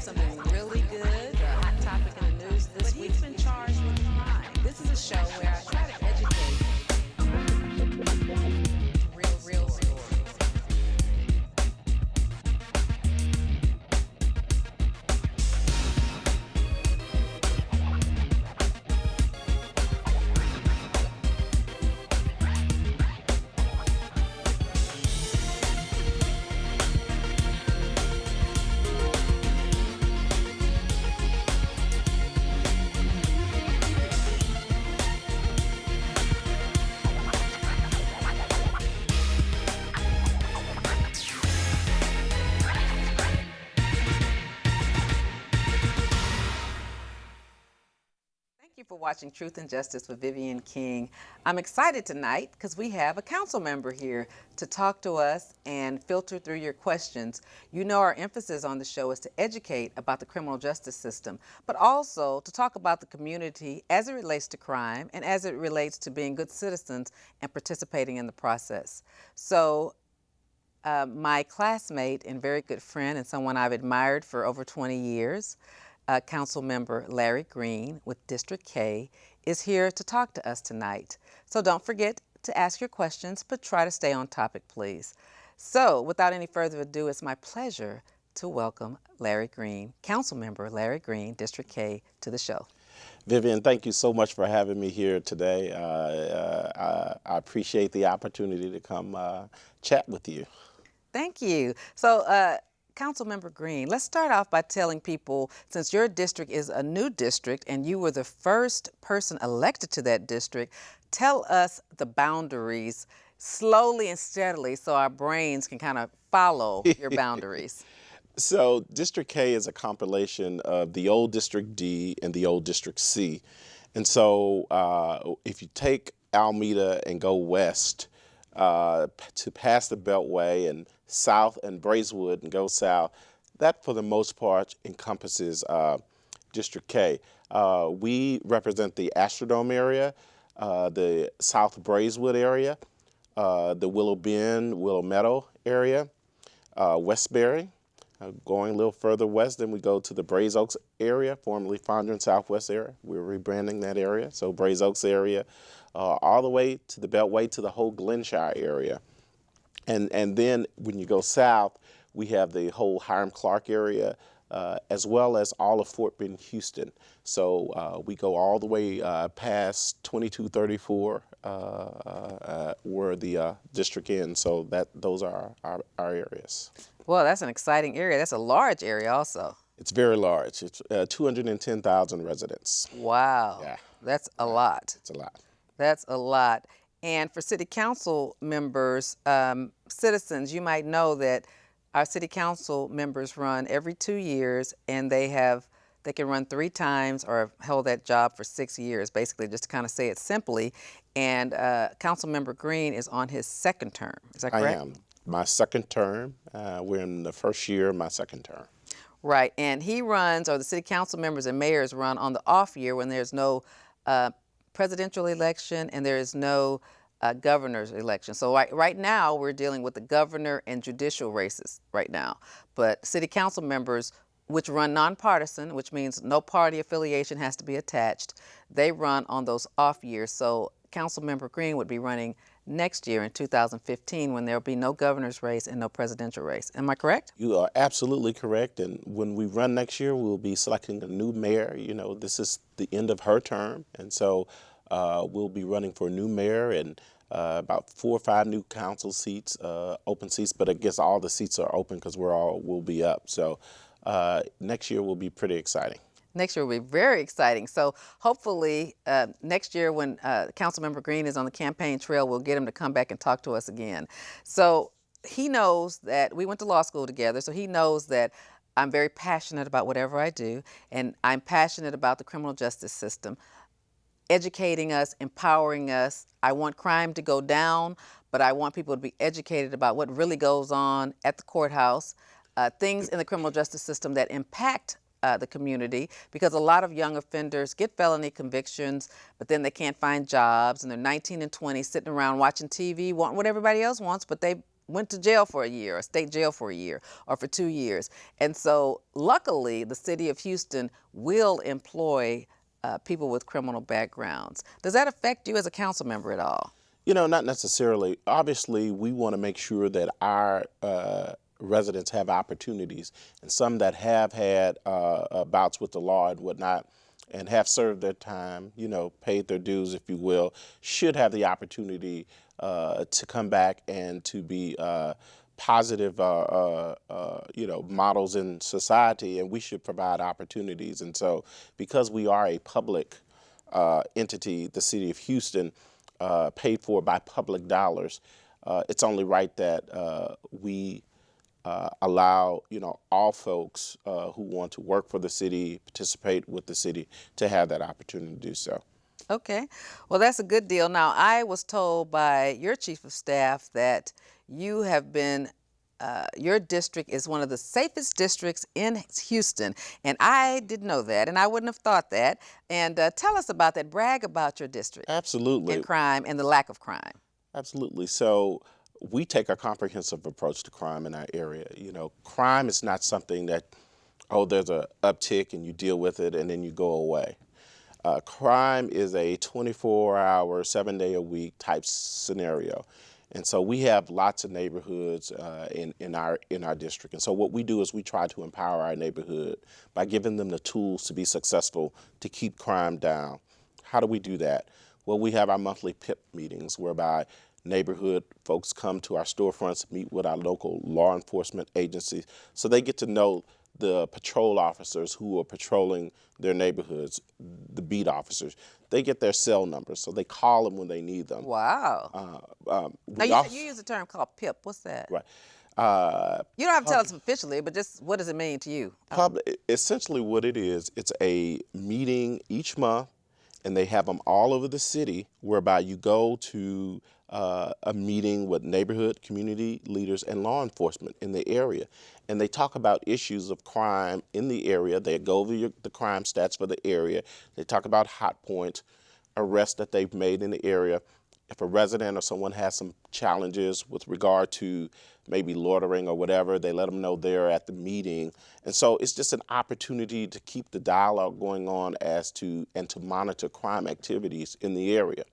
something really good, a hot topic in the news this week. He's been charged with crime. This is a show where I try to educate real stories. Thank you for watching Truth and Justice with Vivian King. I'm excited tonight because we have a council member here to talk to us and filter through your questions. You know our emphasis on the show is to educate about the criminal justice system, but also to talk about the community as it relates to crime and as it relates to being good citizens and participating in the process. So my classmate and very good friend and someone I've admired for over 20 years, CouncilMember Larry Green with District K, is here to talk to us tonight. So don't forget to ask your questions, but try to stay on topic, please. So without any further ado, it's my pleasure to welcome Larry Green, CouncilMember Larry Green, District K, to the show. Vivian, thank you so much for having me here today. I appreciate the opportunity to come chat with you. Thank you. So, Councilmember Green, let's start off by telling people, since your district is a new district and you were the first person elected to that district, tell us the boundaries slowly and steadily so our brains can kind of follow your boundaries. So District K is a compilation of the old District D and the old District C. And so if you take Alameda and go west to pass the Beltway and south and Braeswood and go south, that for the most part encompasses District K. We represent the Astrodome area, the South Braeswood area, the Willow Bend, Willow Meadow area, Westbury. Going a little further west, then we go to the Braes Oaks area, formerly Fondren Southwest area. We're rebranding that area. So Braes Oaks area, all the way to the Beltway to the whole Glenshire area. And then when you go south, we have the whole Hiram Clark area, as well as all of Fort Bend, Houston. So we go all the way past 2234, where the district ends. So those are our areas. Well, that's an exciting area. That's a large area also. It's very large. It's 210,000 residents. Wow. Yeah. That's a lot. It's a lot. That's a lot. And for city council members, citizens, you might know that our city council members run every 2 years, and they can run 3 times or hold that job for 6 years, basically, just to kind of say it simply. And Councilmember Green is on his second term. Is that correct? I am. My second term. We're in the first year of my second term. Right. And he runs, or the city council members and mayors run on the off year when there's no presidential election and there is no governor's election. So right now we're dealing with the governor and judicial races right now. But city council members, which run nonpartisan, which means no party affiliation has to be attached, they run on those off years. So Councilmember Green would be running next year in 2015 when there'll be no governor's race and no presidential race. Am I correct? You are absolutely correct. And when we run next year, we'll be selecting a new mayor. You know, this is the end of her term. And so we'll be running for a new mayor and about 4 or 5 new council seats, open seats. But I guess all the seats are open because we'll be up. So next year will be pretty exciting. Next year will be very exciting. So hopefully next year when Councilmember Green is on the campaign trail, we'll get him to come back and talk to us again. So he knows that we went to law school together, so he knows that I'm very passionate about whatever I do, and I'm passionate about the criminal justice system, educating us, empowering us. I want crime to go down, but I want people to be educated about what really goes on at the courthouse, things in the criminal justice system that impact the community, because a lot of young offenders get felony convictions, but then they can't find jobs, and they're 19 and 20 sitting around watching TV, wanting what everybody else wants, but they went to jail for a year, or state jail for a year, or for 2 years. And so luckily, the city of Houston will employ people with criminal backgrounds. Does that affect you as a council member at all? Not necessarily. Obviously, we want to make sure that our residents have opportunities, and some that have had bouts with the law and whatnot, and have served their time, paid their dues, if you will, should have the opportunity to come back and to be positive, models in society, and we should provide opportunities. And so, because we are a public entity, the city of Houston, paid for by public dollars, it's only right that we allow all folks who want to work for the city, participate with the city, to have that opportunity to do so. Okay, well, that's a good deal. Now, I was told by your chief of staff that you have been your district is one of the safest districts in Houston, and I didn't know that, and I wouldn't have thought that. And tell us about that. Brag about your district. Absolutely. And crime and the lack of crime. Absolutely. So we take a comprehensive approach to crime in our area. Crime is not something that, there's a uptick and you deal with it and then you go away. Crime is a 24-hour, 7-day-a-week type scenario. And so we have lots of neighborhoods in our district. And so what we do is we try to empower our neighborhood by giving them the tools to be successful to keep crime down. How do we do that? Well, we have our monthly PIP meetings whereby neighborhood folks come to our storefronts, meet with our local law enforcement agencies, so they get to know the patrol officers who are patrolling their neighborhoods, the beat officers. They get their cell numbers, so they call them when they need them. Wow. Now, you use a term called PIP. What's that? Right. You don't have to tell us officially, but just what does it mean to you? Essentially what it is, it's a meeting each month, and they have them all over the city, whereby you go to a meeting with neighborhood community leaders and law enforcement in the area. And they talk about issues of crime in the area. They go over the crime stats for the area. They talk about hot points, arrests that they've made in the area. If a resident or someone has some challenges with regard to maybe loitering or whatever, they let them know there at the meeting. And so it's just an opportunity to keep the dialogue going on and to monitor crime activities in the area.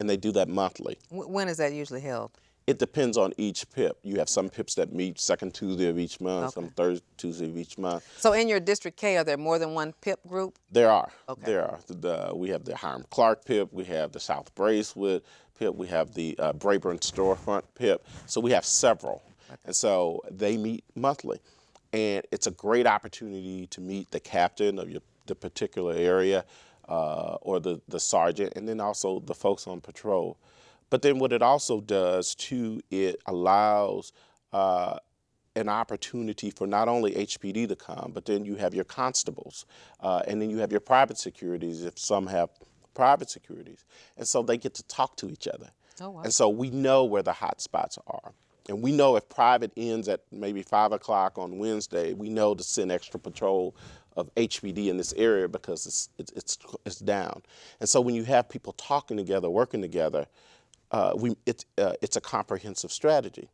And they do that monthly. When is that usually held? It depends on each PIP. You have some PIPs that meet second Tuesday of each month, some third Tuesday of each month. So in your District K, are there more than one PIP group? There are. Okay. There are. We have the Hiram Clark PIP. We have the South Bracewood PIP. We have the Brayburn Storefront PIP. So we have several. Okay. And so they meet monthly. And it's a great opportunity to meet the captain of the particular area or the sergeant, and then also the folks on patrol. But then what it also does, too, it allows an opportunity for not only HPD to come, but then you have your constables, and then you have your private securities, if some have private securities. And so they get to talk to each other. Oh, wow. And so we know where the hot spots are. And we know if private ends at maybe 5 o'clock on Wednesday, we know to send extra patrol of HPD in this area because it's down. And so when you have people talking together, working together, it's a comprehensive strategy.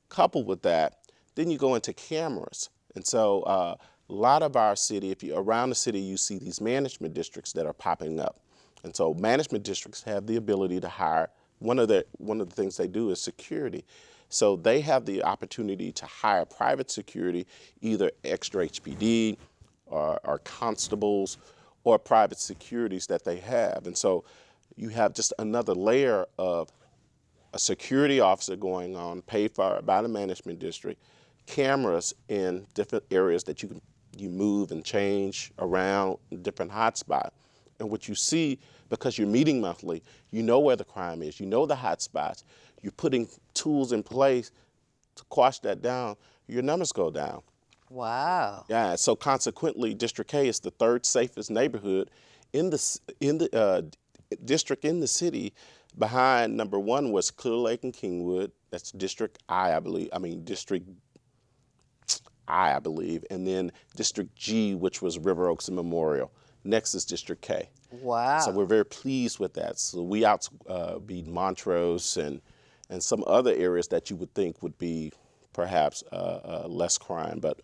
Coupled with that, then you go into cameras. And so a lot of our city, around the city, you see these management districts that are popping up. And so management districts have the ability to hire. One of the things they do is security. So they have the opportunity to hire private security, either extra HPD or constables or private securities that they have. And so you have just another layer of a security officer going on, paid for by the management district, cameras in different areas that you move and change around in different hotspots. And what you see, because you're meeting monthly, you know where the crime is, you know the hotspots, you're putting tools in place to quash that down, your numbers go down. Wow. Yeah, so consequently, District K is the third safest neighborhood in the district in the city. Behind number one was Clear Lake and Kingwood. That's District I believe. District I believe. And then District G, which was River Oaks and Memorial. Next is District K. Wow. So we're very pleased with that. So we outbeat Montrose and and some other areas that you would think would be perhaps less crime, but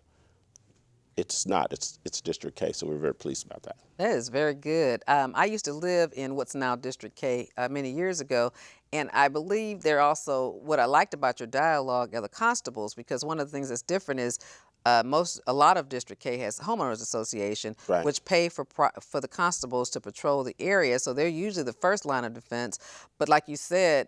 it's not. It's District K, so we're very pleased about that. That is very good. I used to live in what's now District K many years ago, and I believe they're also, what I liked about your dialogue are the constables, because one of the things that's different is a lot of District K has homeowners association, Right. which pay for the constables to patrol the area. So they're usually the first line of defense. But like you said,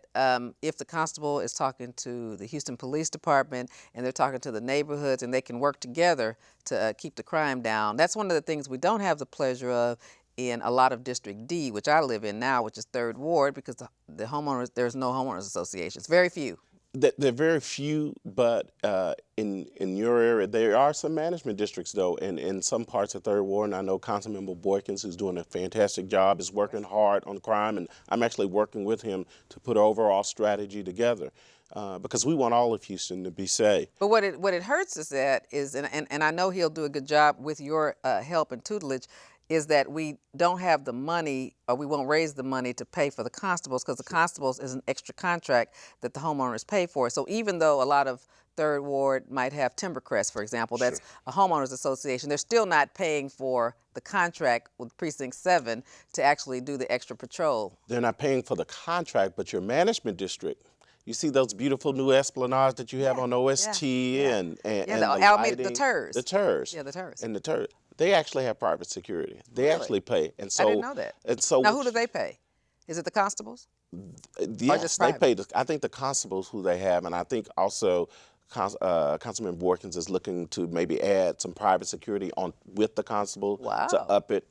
if the constable is talking to the Houston Police Department and they're talking to the neighborhoods and they can work together to keep the crime down, that's one of the things we don't have the pleasure of in a lot of District D, which I live in now, which is 3rd Ward, because the homeowners, there's no homeowners associations, very few. There are very few, but in your area, there are some management districts, though, in some parts of 3rd Ward. And I know Councilmember Boykins, who's doing a fantastic job, is working hard on crime, and I'm actually working with him to put an overall strategy together because we want all of Houston to be safe. But what it hurts us at is, and I know he'll do a good job with your help and tutelage, is that we don't have the money, or we won't raise the money to pay for the constables, because the constables is an extra contract that the homeowners pay for. So even though a lot of 3rd Ward might have Timbercrest, for example, that's a homeowners association, they're still not paying for the contract with Precinct 7 to actually do the extra patrol. They're not paying for the contract, but your management district, you see those beautiful new esplanades that you have on OST and the the Alameda, the lighting, TERS. The TERS. Yeah, the TERS. And the TERS. They actually have private security. They actually pay. And so I didn't know that. And so now, who do they pay? Is it the constables? Yes, just they private? pay. I think the constables who they have, and I think also Councilman Boykins is looking to maybe add some private security on with the constable to up it.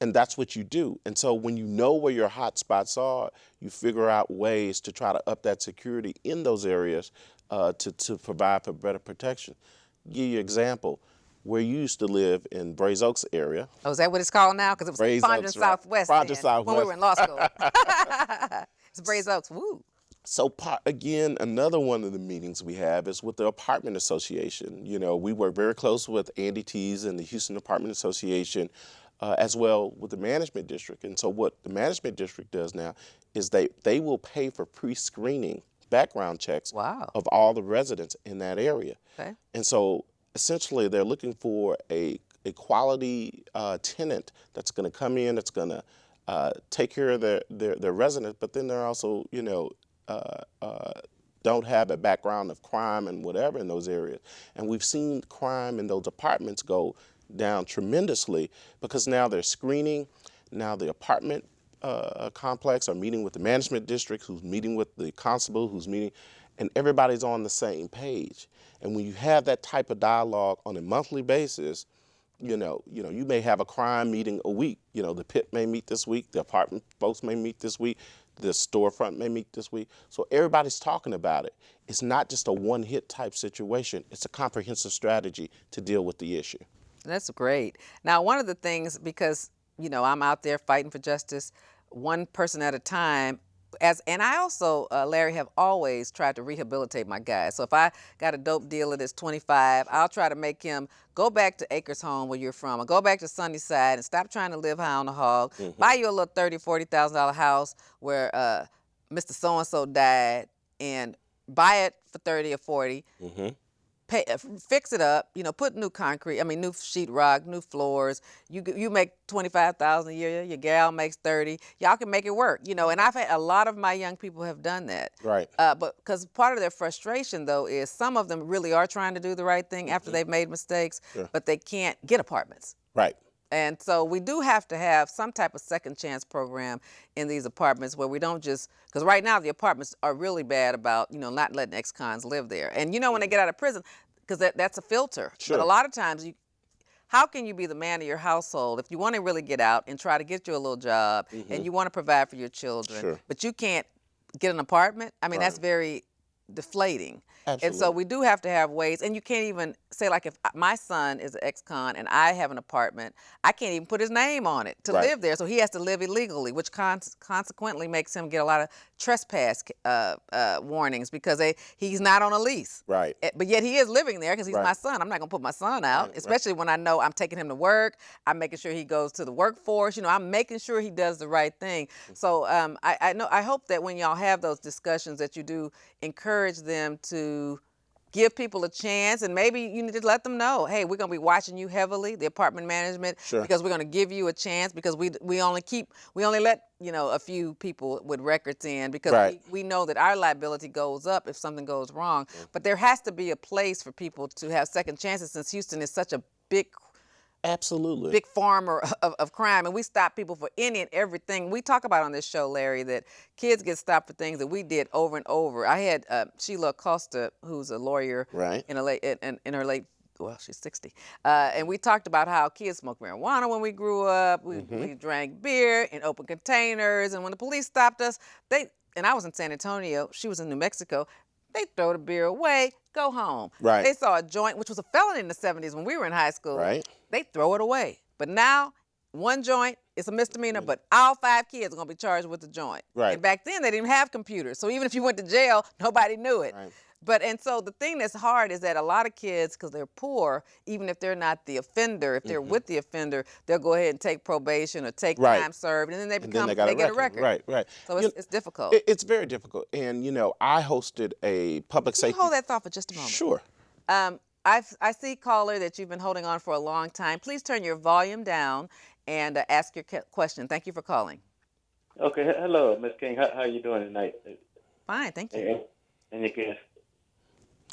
And that's what you do. And so when you know where your hot spots are, you figure out ways to try to up that security in those areas to provide for better protection. Give you an example. Where you used to live in Brays Oaks area. Oh, is that what it's called now? Because it was Brays Fondren Oaks, Southwest Fondren Southwest. when we were in law school. It's Brays Oaks, woo. So again, another one of the meetings we have is with the apartment association. You know, we work very close with Andy Tees and the Houston Apartment Association, as well with the management district. And so what the management district does now is they will pay for pre-screening background checks of all the residents in that area. Okay. And so essentially they're looking for a quality tenant that's going to come in, that's going to take care of their residents, but then they're also, you know, don't have a background of crime and whatever in those areas. And we've seen crime in those apartments go down tremendously because now they're screening, now the apartment complex are meeting with the management district, who's meeting with the constable, who's meeting, and everybody's on the same page. And when you have that type of dialogue on a monthly basis, you may have a crime meeting a week. You know, the pit may meet this week, the apartment folks may meet this week, the storefront may meet this week. So everybody's talking about it. It's not just a one-hit type situation. It's a comprehensive strategy to deal with the issue. That's great. Now, one of the things, because, you know, I'm out there fighting for justice, one person at a time, and I also, Larry, have always tried to rehabilitate my guys. So if I got a dope dealer that's 25, I'll try to make him go back to Acres Home where you're from, or go back to Sunnyside and stop trying to live high on the hog. Buy you a little $30,000, $40,000 house where Mr. So-and-so died, and buy it for 30 or 40. Fix it up, you know, put new concrete, new sheetrock, new floors. You make $25,000 a year, your gal makes 30. Y'all can make it work, you know. And I've had a lot of my young people have done that. Right. But because part of their frustration, though, is some of them really are trying to do the right thing after they've made mistakes, but they can't get apartments. Right. And so we do have to have some type of second chance program in these apartments where we don't just, because right now the apartments are really bad about, you know, not letting ex-cons live there. And you know, when they get out of prison, because that's a filter. Sure. But a lot of times, how can you be the man of your household if you want to really get out and try to get you a little job and you want to provide for your children, but you can't get an apartment? I mean, that's very deflating. And so Absolutely. we do have to have ways, and you can't even say, like, if my son is an ex-con and I have an apartment, I can't even put his name on it to Right. live there, so he has to live illegally, which consequently makes him get a lot of trespass warnings because he's not on a lease. Right. But yet he is living there because he's Right. my son. I'm not gonna put my son out, Right. especially when I know I'm taking him to work. I'm making sure he goes to the workforce. I'm making sure he does the right thing. So I hope that when y'all have those discussions that you do encourage them to give people a chance, and maybe you need to let them know, hey, we're going to be watching you heavily, the apartment management, Sure. because we're going to give you a chance, because we only let a few people with records in, because Right. we know that our liability goes up if something goes wrong. But there has to be a place for people to have second chances, since Houston is such a Absolutely. big farmer of crime, and we stop people for any and everything. We talk about on this show, Larry, that kids get stopped for things that we did over and over. I had Sheila Acosta, who's a lawyer, Right. in her late, well, she's 60, and we talked about how kids smoked marijuana when we grew up. We drank beer in open containers, and when the police stopped us, and I was in San Antonio, she was in New Mexico. They throw the beer away, go home. Right. They saw a joint, which was a felony in the 70s when we were in high school. Right. They throw it away. But now, one joint is a misdemeanor, but all 5 kids are going to be charged with the joint. Right. And back then, they didn't have computers. So even if you went to jail, nobody knew it. Right. And so the thing that's hard is that a lot of kids, because they're poor, even if they're not the offender, if they're with the offender, they'll go ahead and take probation or take Right. time served, and then they they get a record. Right. Right. So it's difficult. It's very difficult. And I hosted a public Can you safety. hold that thought for just a moment? Sure. I see, caller, that you've been holding on for a long time. Please turn your volume down and ask your question. Thank you for calling. Okay, hello, Ms. King. How you doing tonight? Fine, thank you. And your guest.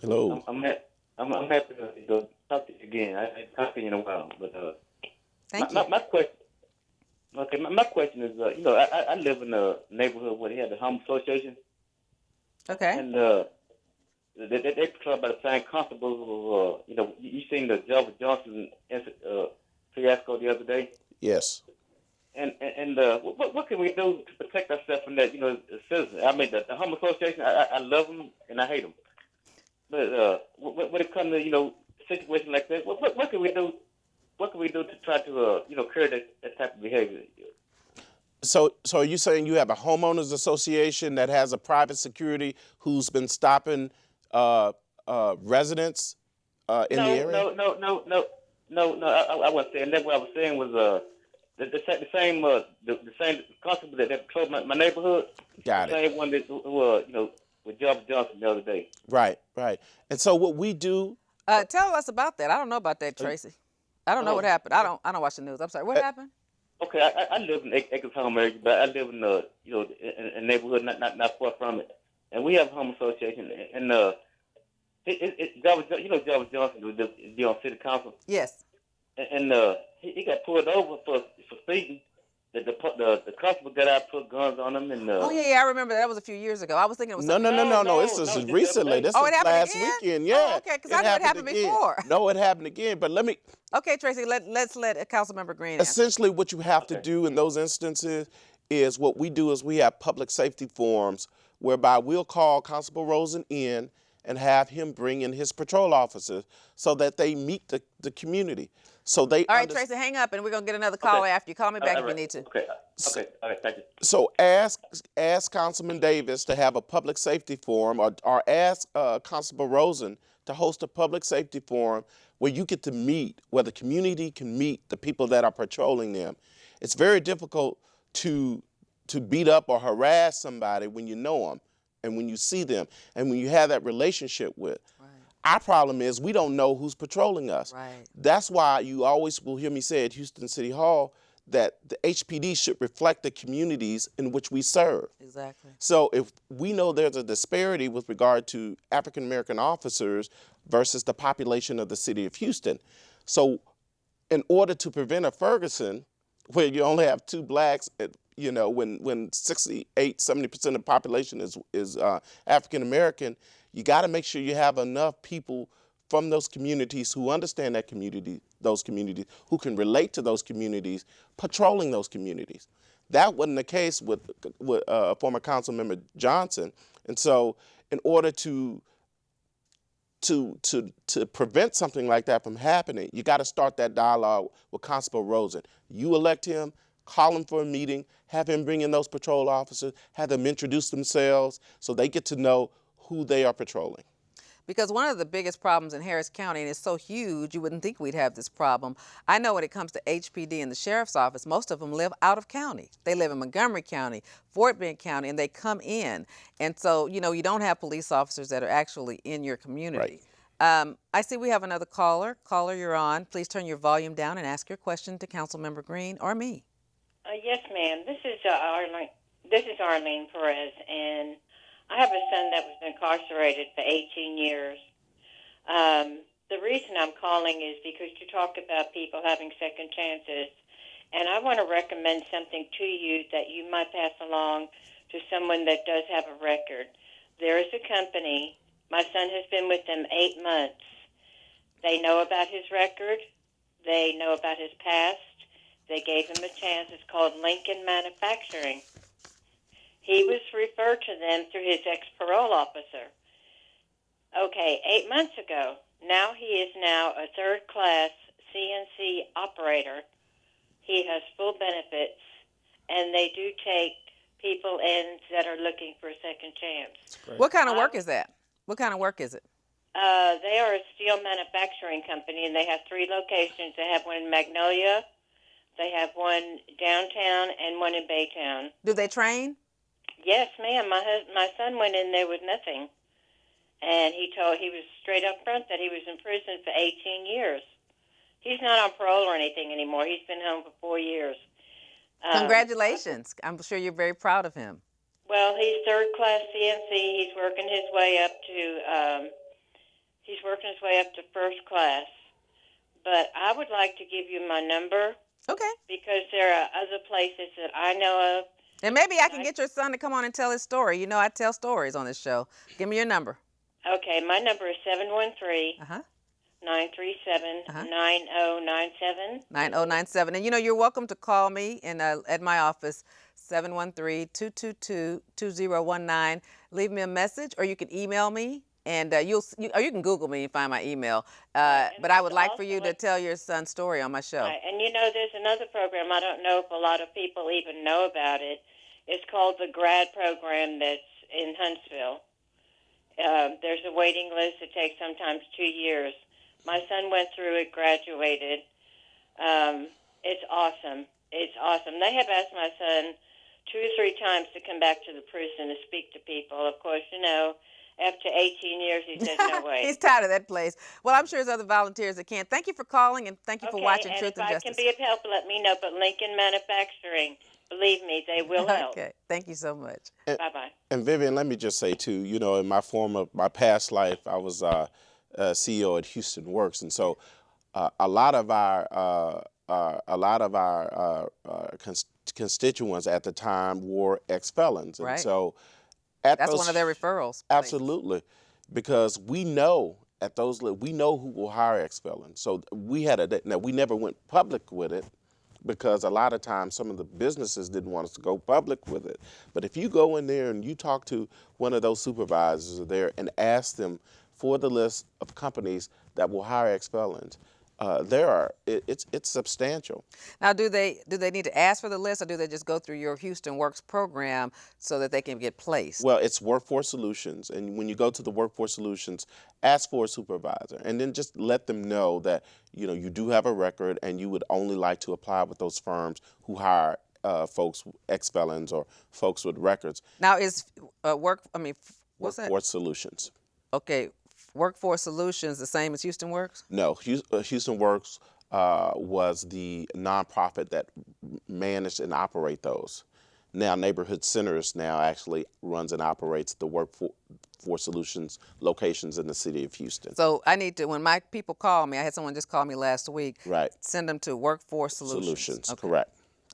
Hello. I'm happy to talk to you again. I haven't talked to you in a while, but Thank you. my question. Okay, my question is, I live in a neighborhood where they have the home association, Okay. and they patrol by the same constables. You seen the Joseph Johnson fiasco the other day. Yes. And what can we do to protect ourselves from that? As citizens. I mean, the home association. I love them and I hate them. But when it comes to situations like that, what can we do? What can we do to try to curb that type of behavior? So are you saying you have a homeowners association that has a private security who's been stopping residents in the area? No. I wasn't saying that. What I was saying was the same constable that patrolled my neighborhood. Got the it. same one that who with Joseph Johnson the other day. Right. And so what we do. Tell us about that. I don't know about that, Tracy. I don't know what happened. I don't watch the news. I'm sorry. What happened? Okay, I live in Acres Home area, but I live in in a neighborhood not far from it, and we have a home association. And Jarvis Johnson was on city council. Yes. And he got pulled over for speeding. The constable got out, put guns on him, and Oh yeah, I remember that. That was a few years ago. I was thinking it was No. This is just recently. This Oh, was it happened last again? weekend. Yeah. Oh, okay, because I knew it happened again. before. No, it happened again. But let me. Okay, Tracy, let's let Councilmember Green answer. Essentially, what you have to do in those instances is what we do is we have public safety forums whereby we'll call Constable Rosen in and have him bring in his patrol officers so that they meet the community. So they. All right, Tracy, hang up, and we're gonna get another caller after you. Call me back if you need to. Okay. All right. Thank you. So ask Councilman Davis to have a public safety forum, or ask Constable Rosen to host a public safety forum where you get to meet, where the community can meet the people that are patrolling them. It's very difficult to beat up or harass somebody when you know them and when you see them and when you have that relationship with. Right. Our problem is we don't know who's patrolling us. Right. That's why you always will hear me say at Houston City Hall that the HPD should reflect the communities in which we serve. Exactly. So if we know there's a disparity with regard to African American officers versus the population of the city of Houston. So in order to prevent a Ferguson, where you only have 2 blacks, when 68, 70% of the population is African American, you got to make sure you have enough people from those communities who understand those communities, who can relate to those communities, patrolling those communities. That wasn't the case with former Councilmember Johnson. And so in order to prevent something like that from happening, you got to start that dialogue with Constable Rosen. You elect him, call him for a meeting, have him bring in those patrol officers, have them introduce themselves so they get to know who they are patrolling. Because one of the biggest problems in Harris County, and it's so huge, you wouldn't think we'd have this problem. I know when it comes to HPD and the sheriff's office, most of them live out of county. They live in Montgomery County, Fort Bend County, and they come in. And so, you don't have police officers that are actually in your community. I see we have another caller. Caller, you're on. Please turn your volume down and ask your question to Councilmember Green or me. Yes, ma'am. This is Arlene. This is Arlene Perez, and I have a son that was incarcerated for 18 years. The reason I'm calling is because you talk about people having second chances, and I want to recommend something to you that you might pass along to someone that does have a record. There is a company. My son has been with them 8 months. They know about his record. They know about his past. They gave him a chance. It's called Lincoln Manufacturing. He was referred to them through his ex-parole officer. Okay, 8 months ago. Now he is now a third-class CNC operator. He has full benefits, and they do take people in that are looking for a second chance. What kind of work is that? What kind of work is it? They are a steel manufacturing company, and they have 3 locations. They have one in Magnolia, they have one downtown, and one in Baytown. Do they train? Yes, ma'am. My son went in there with nothing, and he was straight up front that he was in prison for 18 years. He's not on parole or anything anymore. He's been home for 4 years. Congratulations. I'm sure you're very proud of him. Well, he's third-class CNC. He's working his way up to first class. But I would like to give you my number. Okay. Because there are other places that I know of. And maybe I can get your son to come on and tell his story. I tell stories on this show. Give me your number. Okay, my number is 713-937-9097. 9097. And you're welcome to call me at my office, 713-222-2019. Leave me a message, or you can email me, and you can Google me and find my email. But I would like for you to tell your son's story on my show. Right. And there's another program. I don't know if a lot of people even know about it. It's called the GRAD program that's in Huntsville. There's a waiting list. It takes sometimes 2 years. My son went through it, graduated. It's awesome. It's awesome. They have asked my son 2 or 3 times to come back to the prison to speak to people. Of course, after 18 years, he said no way. He's tired of that place. Well, I'm sure there's other volunteers that can. Thank you for calling, and thank you for watching Truth and Justice. If I can be of help, let me know. But Lincoln Manufacturing, believe me, they will help. Okay. Thank you so much. Bye-bye. And Vivian, let me just say too, in my past life, I was CEO at Houston Works, and so a lot of our constituents at the time were ex-felons, and right. So that's one of their referrals. Absolutely, because we know we know who will hire ex-felons. So we we never went public with it, because a lot of times some of the businesses didn't want us to go public with it. But if you go in there and you talk to one of those supervisors there and ask them for the list of companies that will hire ex-felons, it's substantial. Now, do they need to ask for the list, or do they just go through your Houston Works program so that they can get placed? Well, it's Workforce Solutions, and when you go to the Workforce Solutions, ask for a supervisor, and then just let them know that you do have a record, and you would only like to apply with those firms who hire folks, ex-felons or folks with records. Now, is Workforce Solutions. Okay. Workforce Solutions the same as Houston Works? No, Houston Works was the nonprofit that managed and operate those. Now Neighborhood Centers now actually runs and operates the Workforce Solutions locations in the city of Houston. So I need to, when my people call me, I had someone just call me last week. Right. Send them to Workforce Solutions. Okay.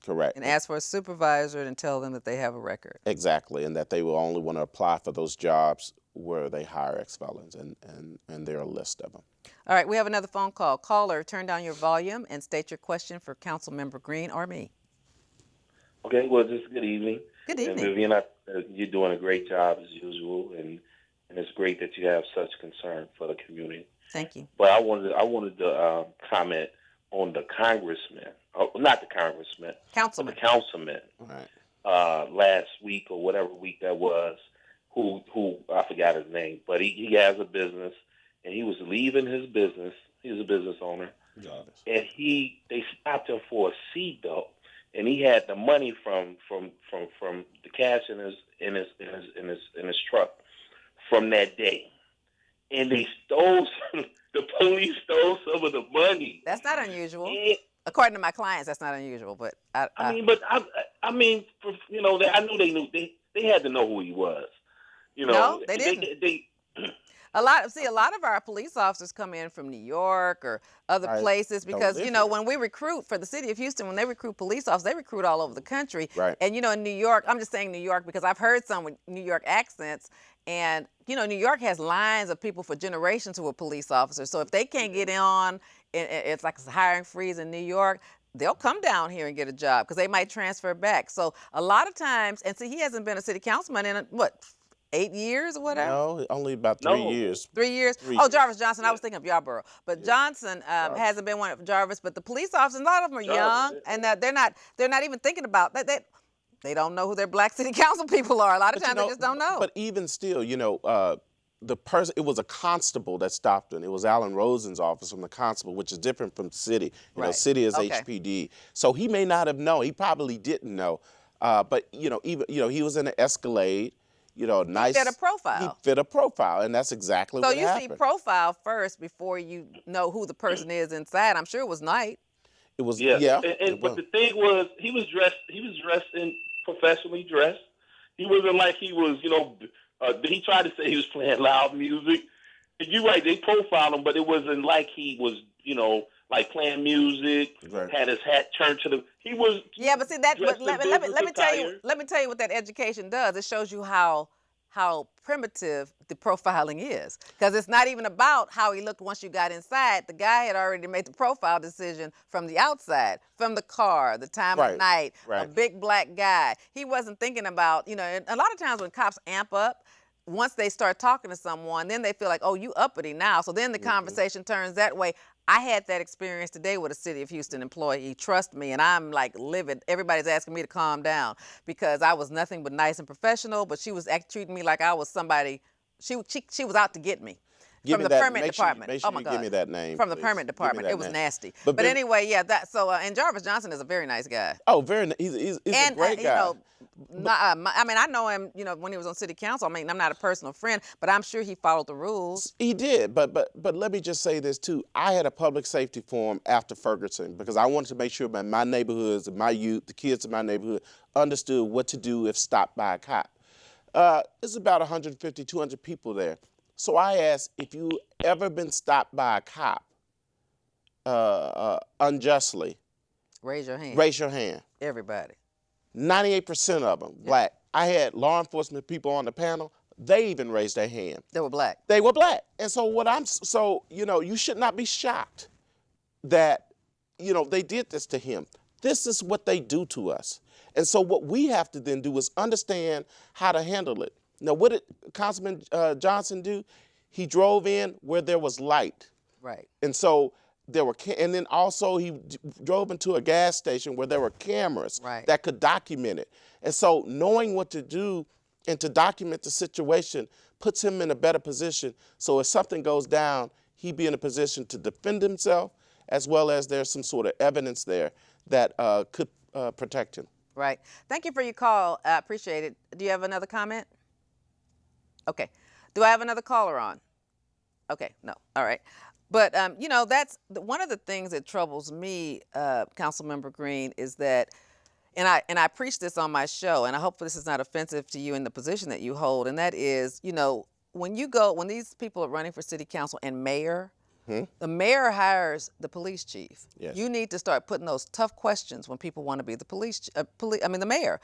Correct. And ask for a supervisor and tell them that they have a record. Exactly, and that they will only want to apply for those jobs where they hire ex-felons, and there are a list of them. All right, we have another phone call. Caller, turn down your volume and state your question for Councilmember Green or me. Okay, well, just good evening. Good evening. And Vivian, you're doing a great job as usual, and and it's great that you have such concern for the community. Thank you. But I wanted to comment on the congressman, not the congressman, but the Councilman. councilman Right. last week or whatever week that was, who I forgot his name, but he has a business, and he was leaving his business. He was a business owner, Jarvis. and they stopped him for a seatbelt, and he had the money from the cash in his truck from that day, and they stole the police stole some of the money. That's not unusual. And, According to my clients, that's not unusual. But I mean, I knew they knew they had to know who he was. No, they didn't. They A lot of our police officers come in from New York or other Right. places Don't because, live you know, here. when we recruit for the city of Houston, when they recruit police officers, they recruit all over the country. Right. And, you know, in New York, I'm just saying New York because I've heard some with New York accents. And, you know, New York has lines of people for generations who are police officers. So if they can't get on, it's like a hiring freeze in New York, they'll come down here and get a job because they might transfer back. So a lot of times, and see, he hasn't been a city councilman in, 8 years or whatever? No, only about 3 No. years. 3 years? Three Oh, years. Jarvis Johnson. I Yeah. was thinking of Yarborough. But Johnson hasn't been one of Jarvis. But the police officers, a lot of them are young, Jarvis, and they're not even thinking about that. They don't know who their black city council people are. A lot of But, times they just don't know. But even still, the person, it was a constable that stopped him. It was Alan Rosen's office from the constable, which is different from city. City is Okay. HPD. So he may not have known. He probably didn't know. But he was in an Escalade. Nice. He fit a profile. He fit a profile, and that's exactly So what you happened. see profile first before you know who the person is inside. I'm sure it was Knight. It was yeah. it But was. the thing was, he was dressed in professionally dressed. He wasn't like he was, he tried to say he was playing loud music. And you're right, they profiled him, but it wasn't like he was, like playing music, Right. had his hat turned to the. He was. Yeah, but see that. dressed But let in me business tell you. attire. Let me tell you what that education does. It shows you how primitive the profiling is, because it's not even about how he looked once you got inside. The guy had already made the profile decision from the outside, from the car, the time of Right, night, a right. big black guy. He wasn't thinking about, and a lot of times when cops amp up, once they start talking to someone, then they feel like, oh, you uppity now. So then the conversation turns that way. I had that experience today with a City of Houston employee. Trust me, and I'm like livid. Everybody's asking me to calm down because I was nothing but nice and professional, but she was treating me like I was somebody. She was out to get me. Give From me the that- permit make sure- department. make sure Oh my you God. give me that name, From the please. permit Give me department. that It was name. nasty. But But Viv- anyway, yeah. So and Jarvis Johnson is a very nice guy. Oh, very. He's a And great guy. I know him. When he was on city council. I mean, I'm not a personal friend, but I'm sure he followed the rules. He did, but let me just say this too. I had a public safety forum after Ferguson because I wanted to make sure that my neighborhoods and my youth, the kids in my neighborhood, understood what to do if stopped by a cop. It's about 150, 200 people there. So I asked, if you ever been stopped by a cop unjustly, Raise your hand. raise your hand. Everybody. 98% of them black. I had law enforcement people on the panel. They even raised their hand. They were black. They were black. And so you should not be shocked that, they did this to him. This is what they do to us. And so what we have to then do is understand how to handle it. Now, what did Councilman Johnson do? He drove in where there was light. Right. And so and then also he drove into a gas station where there were cameras Right. that could document it. And so knowing what to do and to document the situation puts him in a better position. So if something goes down, he'd be in a position to defend himself, as well as there's some sort of evidence there that could protect him. Right. Thank you for your call. I appreciate it. Do you have another comment? Okay. Do I have another caller on? Okay. No. All right. But, that's one of the things that troubles me, Councilmember Green, is that, and I preach this on my show, and I hope this is not offensive to you in the position that you hold, and that is, when these people are running for city council and mayor, the mayor hires the police chief. Yes. You need to start putting those tough questions when people want to be the mayor.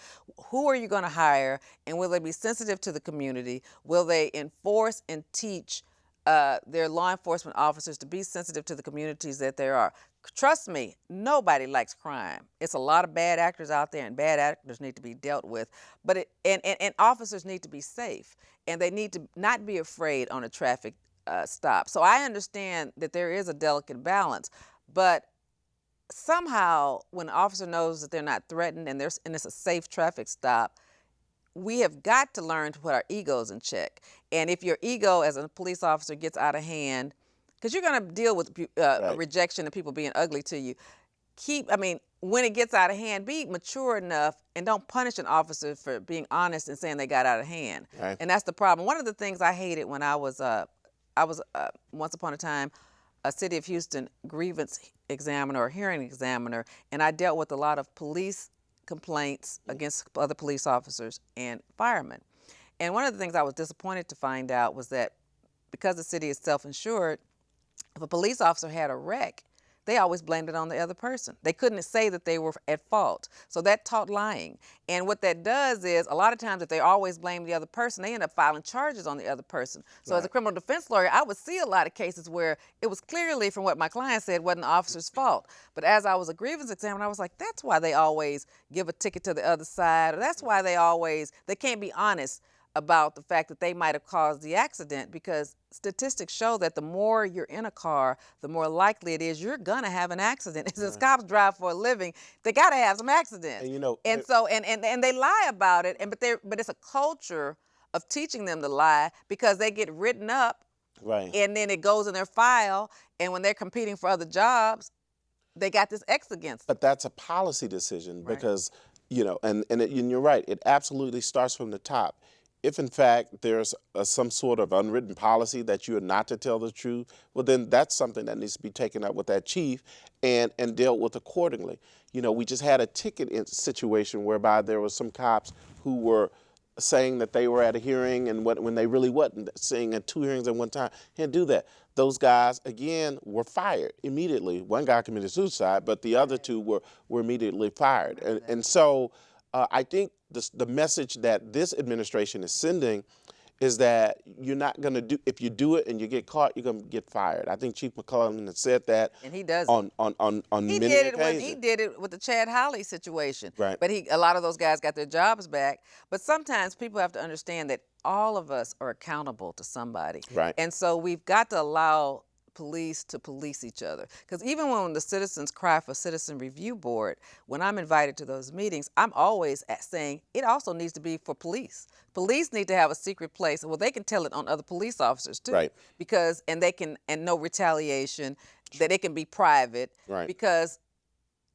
Who are you going to hire, and will they be sensitive to the community? Will they enforce and teach their law enforcement officers to be sensitive to the communities that there are. Trust me, nobody likes crime. It's a lot of bad actors out there, and bad actors need to be dealt with. But and officers need to be safe, and they need to not be afraid on a traffic stop. So I understand that there is a delicate balance, but somehow when an officer knows that they're not threatened and it's a safe traffic stop, we have got to learn to put our egos in check. And if your ego as a police officer gets out of hand, because you're going to deal with Right. rejection and people being ugly to you, when it gets out of hand, be mature enough and don't punish an officer for being honest and saying they got out of hand. Right. And that's the problem. One of the things I hated when I was once upon a time a City of Houston grievance examiner or hearing examiner, and I dealt with a lot of police complaints against other police officers and firemen. And one of the things I was disappointed to find out was that because the city is self-insured, if a police officer had a wreck, they always blamed it on the other person. They couldn't say that they were at fault. So that taught lying. And what that does is, a lot of times if they always blame the other person, they end up filing charges on the other person. So as a criminal defense lawyer, I would see a lot of cases where it was clearly, from what my client said, wasn't the officer's fault. But as I was a grievance examiner, I was like, that's why they always give a ticket to the other side, or that's why they can't be honest about the fact that they might have caused the accident, because statistics show that the more you're in a car, the more likely it is you're gonna have an accident. Since cops drive for a living, they gotta have some accidents. And so they lie about it, but it's a culture of teaching them to lie, because they get written up, Right. and then it goes in their file, and when they're competing for other jobs, they got this X against them. But that's a policy decision, because, and you're right, it absolutely starts from the top. If in fact there's some sort of unwritten policy that you are not to tell the truth, well, then that's something that needs to be taken up with that chief and dealt with accordingly. We just had a ticket situation whereby there was some cops who were saying that they were at a hearing, and when they really wasn't, saying at 2 hearings at one time. Can't do that. Those guys, again, were fired immediately. One guy committed suicide, but the other two were immediately fired. And so I think the message that this administration is sending is that you're not going to if you do it and you get caught, you're going to get fired. I think Chief McClellan has said that. And he does on many occasions. He did it with the Chad Hawley situation. Right. But a lot of those guys got their jobs back. But sometimes people have to understand that all of us are accountable to somebody. Right. And so we've got to allow police to police each other. Because even when the citizens cry for Citizen Review Board, when I'm invited to those meetings, I'm always saying it also needs to be for police. Police need to have a secret place. Well, they can tell it on other police officers too. Right. Because, and no retaliation, that it can be private. Right. Because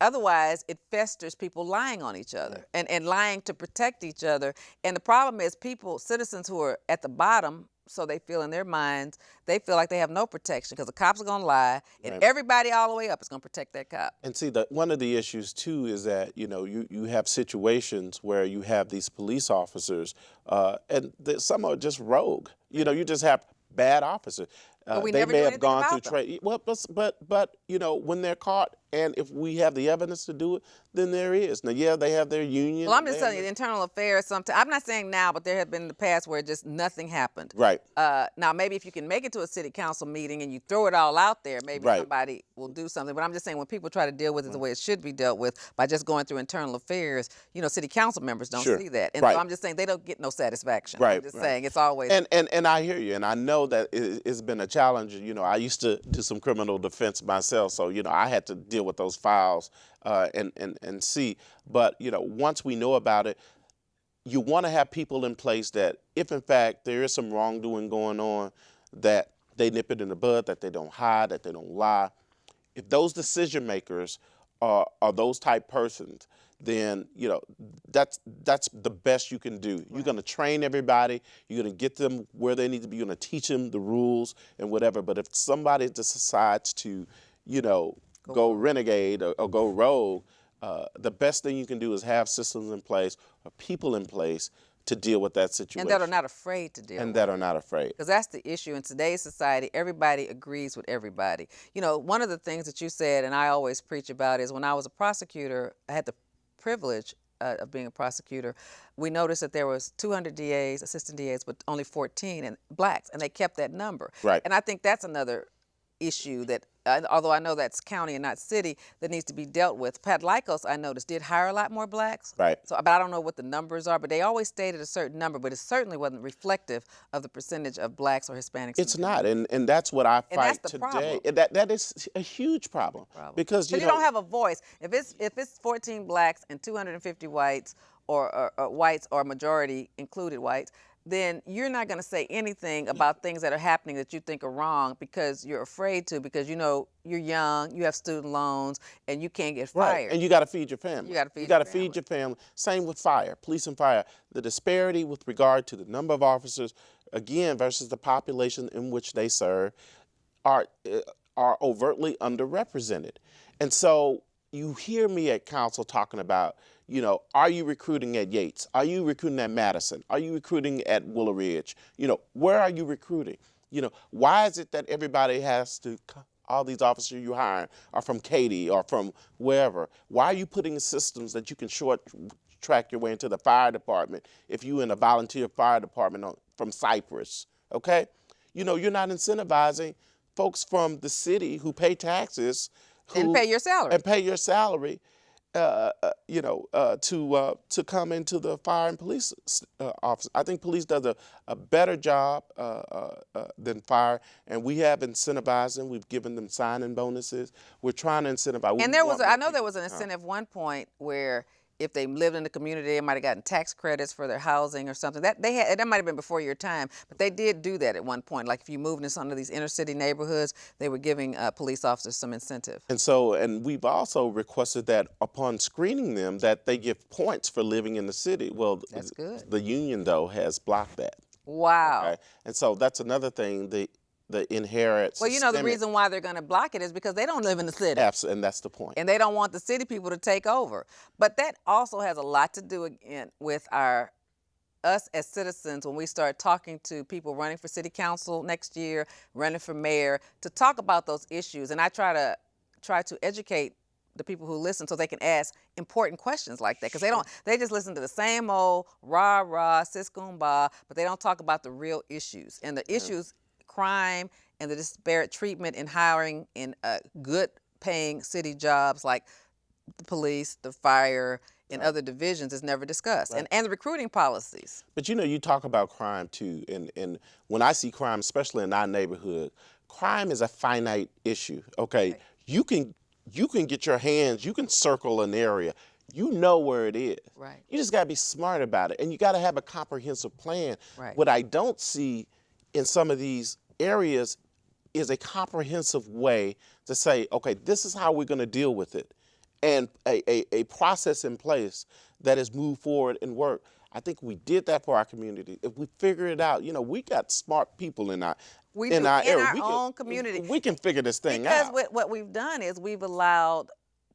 otherwise, it festers people lying on each other and lying to protect each other. And the problem is citizens who are at the bottom, so they feel in their minds, they feel like they have no protection because the cops are going to lie, and everybody all the way up is going to protect that cop. And see, one of the issues too is that you have situations where you have these police officers, and some are just rogue. You just have bad officers. But we they never may do have anything gone about through them. training. Well, but when they're caught, and if we have the evidence to do it, then there is. Now, they have their union. Well, I'm just telling you, the internal affairs, sometimes, I'm not saying now, but there have been in the past where just nothing happened. Right. Now, maybe if you can make it to a city council meeting and you throw it all out there, maybe Right. somebody will do something. But I'm just saying, when people try to deal with it the way it should be dealt with by just going through internal affairs, city council members don't Sure. see that. And Right. so I'm just saying they don't get no satisfaction. Right, I'm just right. saying it's always... And I hear you, and I know that it's been a challenge. I used to do some criminal defense myself, so I had to deal with those files and see. But once we know about it, you want to have people in place that, if in fact there is some wrongdoing going on, that they nip it in the bud, that they don't hide, that they don't lie. If those decision makers are those type persons, then that's the best you can do. Right. You're going to train everybody. You're going to get them where they need to be. You're going to teach them the rules and whatever. But if somebody decides to, go renegade or go rogue, the best thing you can do is have systems in place or people in place to deal with that situation. And that are not afraid to deal with it. And that are not afraid. Because that's the issue in today's society. Everybody agrees with everybody. One of the things that you said, and I always preach about, is when I was a prosecutor, I had the privilege of being a prosecutor, we noticed that there was 200 DAs, assistant DAs, but only 14 and blacks, and they kept that number. Right. And I think that's another issue that, although I know that's county and not city, that needs to be dealt with. Pat Lycos, I noticed, did hire a lot more blacks. Right. So, but I don't know what the numbers are, but they always stated a certain number, but it certainly wasn't reflective of the percentage of blacks or Hispanics. It's not, and that's what I And that's fight the today. problem. That is a huge problem, because you don't have a voice. If it's 14 blacks and 250 whites, or whites or majority included whites, then you're not going to say anything about things that are happening that you think are wrong because you're afraid to, because you know you're young, you have student loans, and you can't get fired. Right, and you got to feed your family. You got to feed You got to feed your family. Same with fire, police and fire. The disparity with regard to the number of officers, again, versus the population in which they serve, are overtly underrepresented. And so you hear me at council talking about, you know, are you recruiting at Yates? Are you recruiting at Madison? Are you recruiting at Willow Ridge? You know, where are you recruiting? You know, why is it that everybody has to, all these officers you hire are from Katy or from wherever? Why are you putting in systems that you can short track your way into the fire department if you're in a volunteer fire department from Cypress, okay? You know, you're not incentivizing folks from the city who pay taxes. And pay your salary. And pay your salary. To come into the fire and police office. I think police does a better job than fire, and we have incentivized them. We've given them sign-in bonuses. We're trying to incentivize. And I know there was an incentive one point where if they lived in the community, they might have gotten tax credits for their housing or something. That might have been before your time, but they did do that at one point. Like if you moved into some of these inner city neighborhoods, they were giving police officers some incentive. And we've also requested that upon screening them, that they give points for living in the city. Well, that's good. The union though has blocked that. Wow. Okay? And so that's another thing. The inherent. Well, you know, the reason why they're going to block it is because they don't live in the city. Absolutely, and that's the point. And they don't want the city people to take over. But that also has a lot to do again with us as citizens when we start talking to people running for city council next year, running for mayor, to talk about those issues. And I try to educate the people who listen so they can ask important questions like that, because they just listen to the same old rah sis kumbah, but they don't talk about the real issues. And the issues, crime and the disparate treatment in hiring in good paying city jobs like the police, the fire, and other divisions is never discussed. Right. And the recruiting policies. But you know, you talk about crime too, and when I see crime, especially in our neighborhood, crime is a finite issue, okay? Right. You can get your hands, you can circle an area, you know where it is. Right. You just gotta be smart about it, and you gotta have a comprehensive plan. Right. What I don't see in some of these areas is a comprehensive way to say, okay, this is how we're going to deal with it, and a process in place that is moved forward and work. I think we did that for our community. If we figure it out, you know, we got smart people in our area. Own community. We can figure this thing out. Because what we've done is we've allowed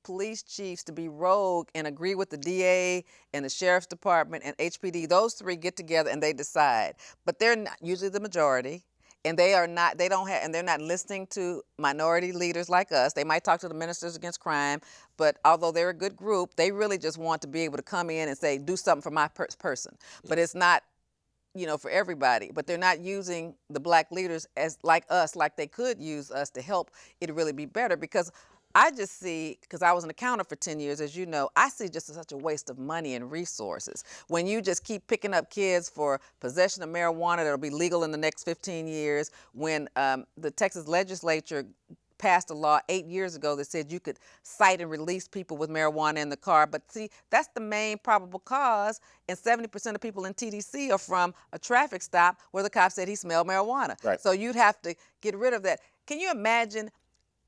police chiefs to be rogue and agree with the DA and the sheriff's department and HPD. Those three get together and they decide. But they're not usually the majority. And they're not listening to minority leaders like us. They might talk to the Ministers Against Crime, but although they're a good group, they really just want to be able to come in and say, do something for my person. But it's not, you know, for everybody. But they're not using the black leaders as like us, like they could use us to help it really be better. Because I just see, because I was an accountant for 10 years, as you know, I see just such a waste of money and resources. When you just keep picking up kids for possession of marijuana that'll be legal in the next 15 years, when the Texas legislature passed a law 8 years ago that said you could cite and release people with marijuana in the car. But see, that's the main probable cause, and 70% of people in TDC are from a traffic stop where the cop said he smelled marijuana. Right. So you'd have to get rid of that. Can you imagine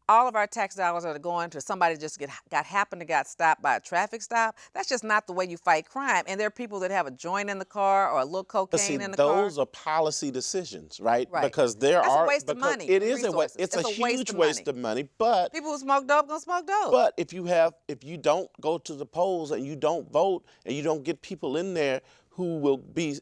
all of our tax dollars are going to somebody just happened to got stopped by a traffic stop? That's just not the way you fight crime. And there are people that have a joint in the car or a little cocaine in the car. Those are policy decisions, right? Right. Because That's a waste of money. It is a waste. It's a huge waste of money. But people who smoke dope gonna smoke dope. But if you don't go to the polls and you don't vote and you don't get people in there who will be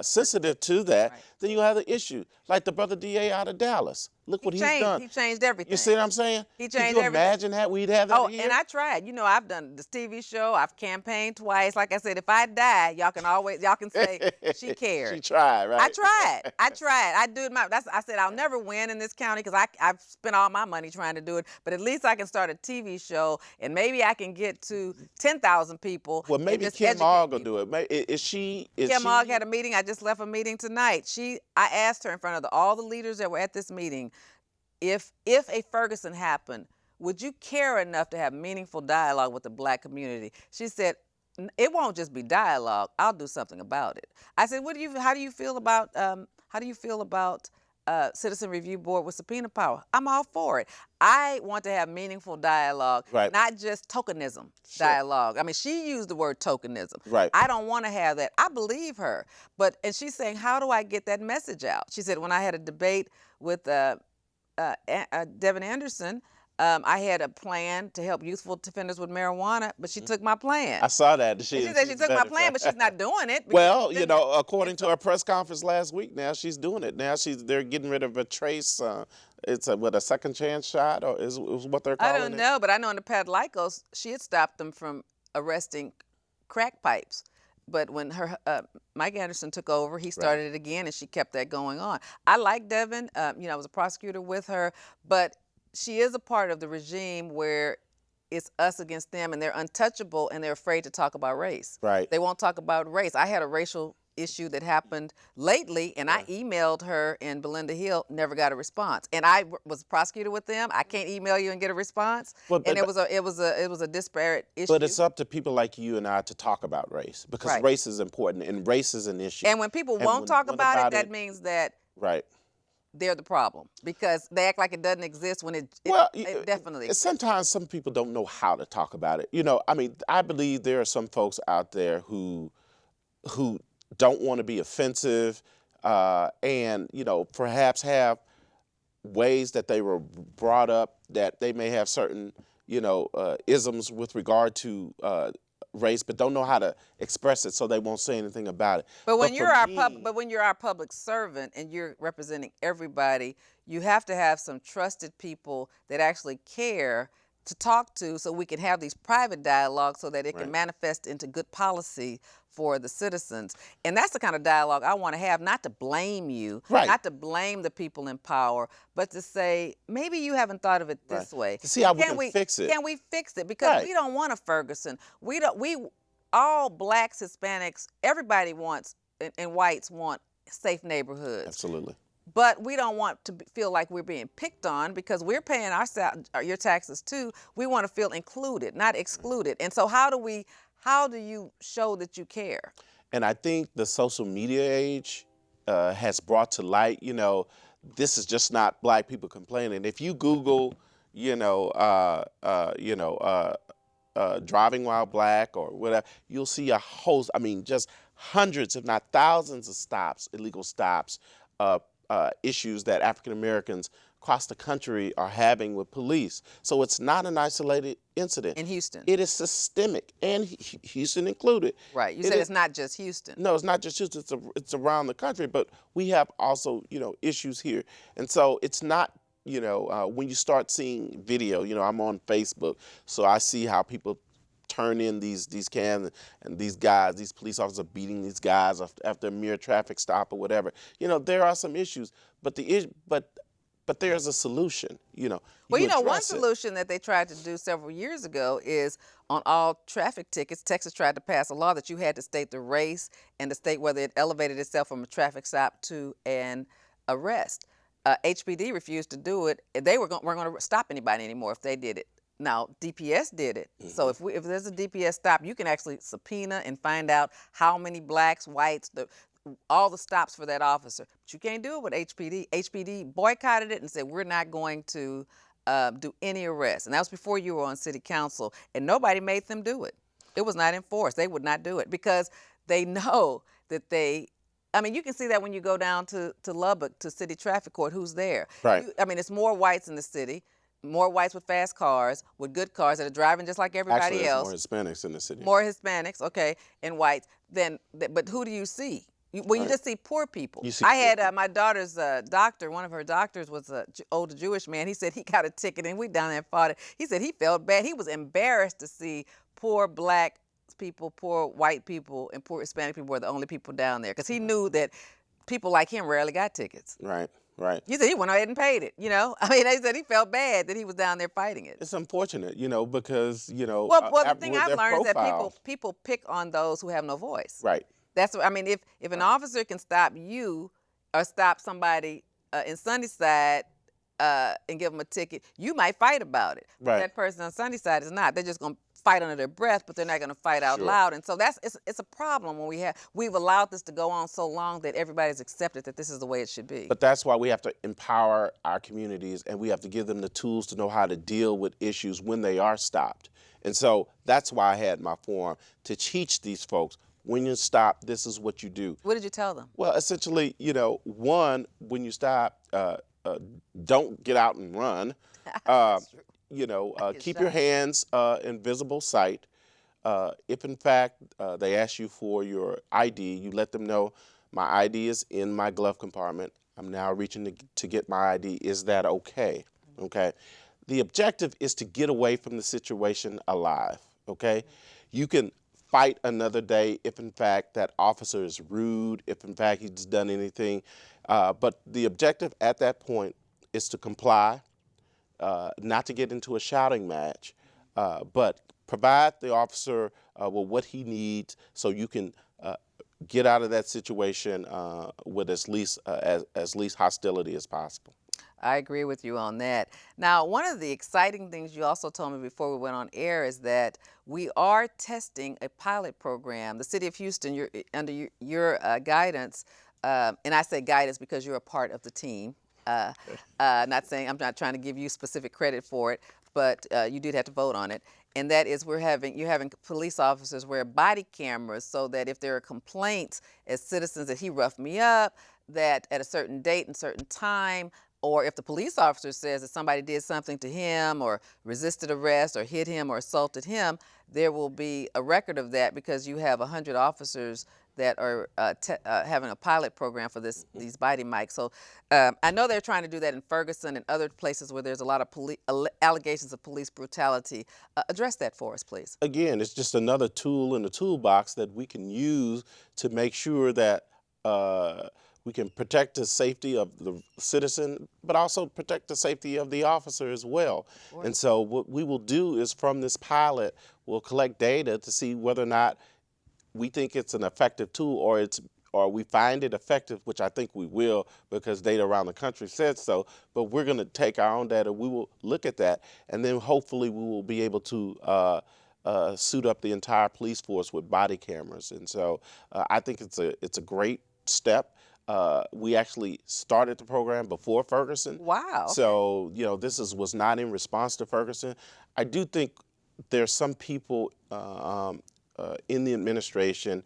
sensitive to that, right, then you have the issue. Like the brother DA out of Dallas. Look what he's done. He changed everything. You see what I'm saying? He Could changed you everything. imagine that we'd have that here? And I tried. You know, I've done this TV show. I've campaigned twice. Like I said, if I die, y'all can say she cared. She tried, right? I tried. I do it. I said I'll never win in this county because I've spent all my money trying to do it. But at least I can start a TV show, and maybe I can get to 10,000 people. Well, maybe Kim Ogg will do it. Kim Ogg had a meeting. I just left a meeting tonight. I asked her in front of all the leaders that were at this meeting, if a Ferguson happened, would you care enough to have meaningful dialogue with the Black community? She said, it won't just be dialogue. I'll do something about it. I said, how do you feel about Citizen Review Board with subpoena power? I'm all for it. I want to have meaningful dialogue, not just tokenism dialogue. I mean, she used the word tokenism. Right. I don't want to have that. I believe her. And she's saying, how do I get that message out? She said, when I had a debate with Devin Anderson, I had a plan to help youthful offenders with marijuana, but she took my plan. I saw that. She said she took my plan, but she's not doing it. Well, according to her press conference last week, now she's doing it. Now they're getting rid of a trace. It's a second chance shot, or is what they're calling it? I don't know, but I know in the Padlicos, she had stopped them from arresting crack pipes. But when Mike Anderson took over, he started it again, and she kept that going on. I like Devin. I was a prosecutor with her, but she is a part of the regime where it's us against them, and they're untouchable, and they're afraid to talk about race. Right. They won't talk about race. I had a racial issue that happened lately, and I emailed her in Belinda Hill, never got a response. And I was a prosecutor with them. I can't email you and get a response. It was a disparate issue. But it's up to people like you and I to talk about race, because race is important, and race is an issue. And when people won't talk about it, that means that they're the problem, because they act like it doesn't exist when it definitely exists. Sometimes some people don't know how to talk about it. I believe there are some folks out there who don't want to be offensive, and perhaps have ways that they were brought up that they may have certain isms with regard to race, but don't know how to express it, so they won't say anything about it. But when you're our public servant and you're representing everybody, you have to have some trusted people that actually care to talk to, so we can have these private dialogues so that it can manifest into good policy for the citizens. And that's the kind of dialogue I want to have, not to blame you, not to blame the people in power, but to say, maybe you haven't thought of it this way. To see how we can fix it. Can we fix it? Because we don't want a Ferguson. All blacks, Hispanics, everybody wants, and whites want safe neighborhoods. Absolutely. But we don't want to feel like we're being picked on, because we're paying your taxes too. We want to feel included, not excluded. And so how do you show that you care? And I think the social media age has brought to light, this is just not black people complaining. If you Google, driving while black or whatever, you'll see a host, just hundreds, if not thousands of stops, illegal stops, issues that African Americans across the country are having with police. So it's not an isolated incident. In Houston. It is systemic, and Houston included. Right. You said it's not just Houston. No, it's not just Houston. It's around the country, but we have also, issues here. And so it's not, when you start seeing video, I'm on Facebook, so I see how people turn in these cans, and these police officers are beating these guys after a mere traffic stop or whatever. There are some issues, but there's a solution. One solution that they tried to do several years ago is on all traffic tickets, Texas tried to pass a law that you had to state the race and to state whether it elevated itself from a traffic stop to an arrest. HPD refused to do it. They weren't going to stop anybody anymore if they did it. Now, DPS did it. Mm-hmm. So if there's a DPS stop, you can actually subpoena and find out how many blacks, whites, all the stops for that officer. But you can't do it with HPD. HPD boycotted it and said, we're not going to do any arrests. And that was before you were on city council. And nobody made them do it. It was not enforced. They would not do it because they know that you can see that when you go down to Lubbock, to city traffic court, who's there. Right. It's more whites in the city. More whites with fast cars, with good cars that are driving just like everybody Actually, else. More Hispanics in the city. More Hispanics, okay, and whites. But who do you see? Well, you Right. just see poor people. You see I poor had my daughter's doctor. One of her doctors was a older Jewish man. He said he got a ticket, and we down there and fought it. He said he felt bad. He was embarrassed to see poor black people, poor white people, and poor Hispanic people were the only people down there because he knew that people like him rarely got tickets. Right, right. He said he went ahead and paid it. I mean, they said he felt bad that he was down there fighting it. It's unfortunate, because Well, the thing with I've their learned is that profile, people pick on those who have no voice. right, That's what I mean. If an officer can stop you or stop somebody in Sunnyside and give them a ticket, you might fight about it. But Right. that person on Sunnyside is not. They're just going to fight under their breath, but they're not going to fight out Sure. loud. And so it's a problem when we've allowed this to go on so long that everybody's accepted that this is the way it should be. But that's why we have to empower our communities, and we have to give them the tools to know how to deal with issues when they are stopped. And so that's why I had my forum, to teach these folks, when you stop, this is what you do. What did you tell them? Well, essentially, one, when you stop, don't get out and run. That's true. Keep shot. your hands in visible sight. If in fact they ask you for your ID, you let them know my ID is in my glove compartment. I'm now reaching to get my ID. Is that okay? Okay. The objective is to get away from the situation alive. Okay. You can fight another day if in fact that officer is rude, if in fact he's done anything. But the objective at that point is to comply. Not to get into a shouting match, but provide the officer with what he needs so you can get out of that situation with as least hostility as possible. I agree with you on that. Now, one of the exciting things you also told me before we went on air is that we are testing a pilot program. The City of Houston, under your guidance, and I say guidance because you're a part of the team. Not saying I'm not trying to give you specific credit for it, but you did have to vote on it. And that is you're having police officers wear body cameras so that if there are complaints as citizens that he roughed me up, that at a certain date and certain time, or if the police officer says that somebody did something to him or resisted arrest or hit him or assaulted him, there will be a record of that because you have 100 officers that are having a pilot program for these body mics. So I know they're trying to do that in Ferguson and other places where there's a lot of allegations of police brutality. Address that for us, please. Again, it's just another tool in the toolbox that we can use to make sure that we can protect the safety of the citizen, but also protect the safety of the officer as well. And so what we will do is from this pilot, we'll collect data to see whether or not we think it's an effective tool or we find it effective, which I think we will because data around the country says so. But we're going to take our own data, we will look at that, and then hopefully we will be able to suit up the entire police force with body cameras. And so I think it's a great step. We actually started the program before Ferguson. Wow. So, this was not in response to Ferguson. I do think there's some people in the administration,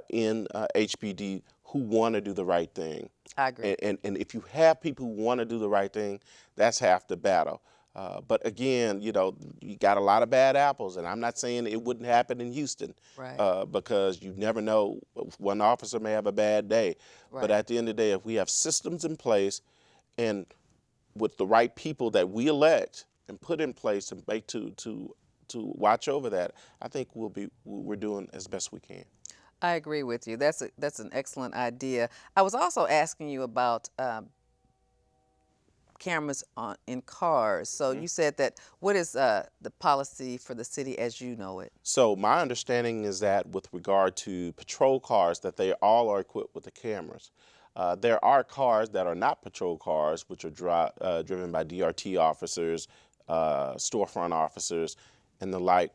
in HPD, who want to do the right thing. I agree. And if you have people who want to do the right thing, that's half the battle. But again, you got a lot of bad apples, and I'm not saying it wouldn't happen in Houston, Right. because you never know. One officer may have a bad day, Right. but at the end of the day, if we have systems in place, and with the right people that we elect and put in place and make to watch over that, I think we're doing as best we can. I agree with you. That's an excellent idea. I was also asking you about cameras in cars. So you said that what is the policy for the city as you know it? So my understanding is that with regard to patrol cars, that they all are equipped with the cameras. There are cars that are not patrol cars, which are driven by DRT officers, storefront officers, and the like,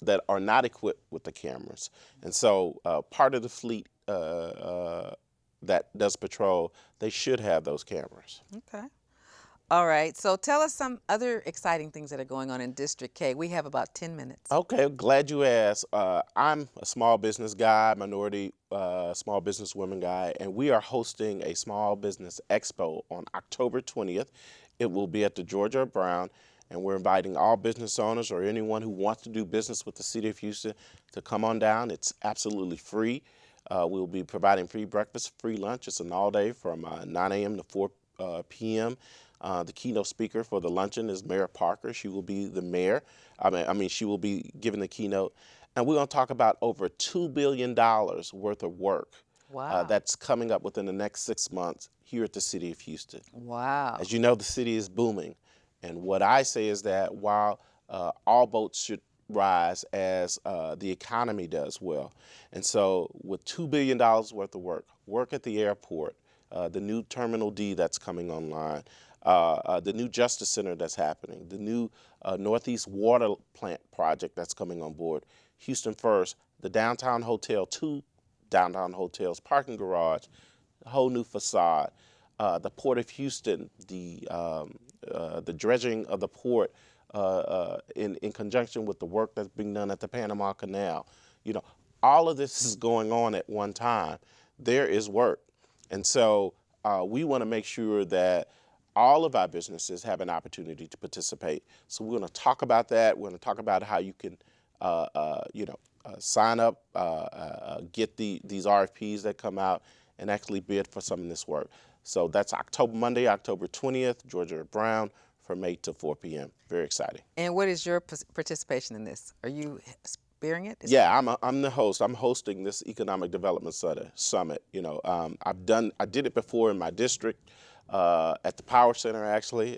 that are not equipped with the cameras. And so part of the fleet that does patrol, they should have those cameras. Okay. All right. So tell us some other exciting things that are going on in District K. We have about 10 minutes. Okay, glad you asked. I'm a small business guy, minority small business women guy, and we are hosting a small business expo on October 20th. It will be at the Georgia Brown, and we're inviting all business owners or anyone who wants to do business with the City of Houston to come on down. It's absolutely free. We'll be providing free breakfast, free lunch. It's an all day from 9 a.m. to 4 p.m. The keynote speaker for the luncheon is Mayor Parker. She will be the mayor. She will be giving the keynote. And we're going to talk about over $2 billion worth of work Wow. that's coming up within the next 6 months here at the city of Houston. Wow. As you know, the city is booming. And what I say is that while all boats should rise as the economy does well. And so with $2 billion worth of work at the airport, the new Terminal D that's coming online, the new Justice Center that's happening, the new Northeast Water Plant project that's coming on board, Houston First, the downtown hotel, 2 downtown hotels, parking garage, a whole new facade, the Port of Houston, the dredging of the port in conjunction with the work that's being done at the Panama Canal. All of this is going on at one time. There is work. And so we want to make sure that all of our businesses have an opportunity to participate. So we're going to talk about that. We're going to talk about how you can, sign up, get these RFPs that come out, and actually bid for some of this work. So that's Monday, October 20th, Georgia Brown, from 8 to 4 p.m. Very exciting. And what is your participation in this? Are you spearing it? Yeah, I'm the host. I'm hosting this Economic Development Summit. I did it before in my district at the Power Center, actually.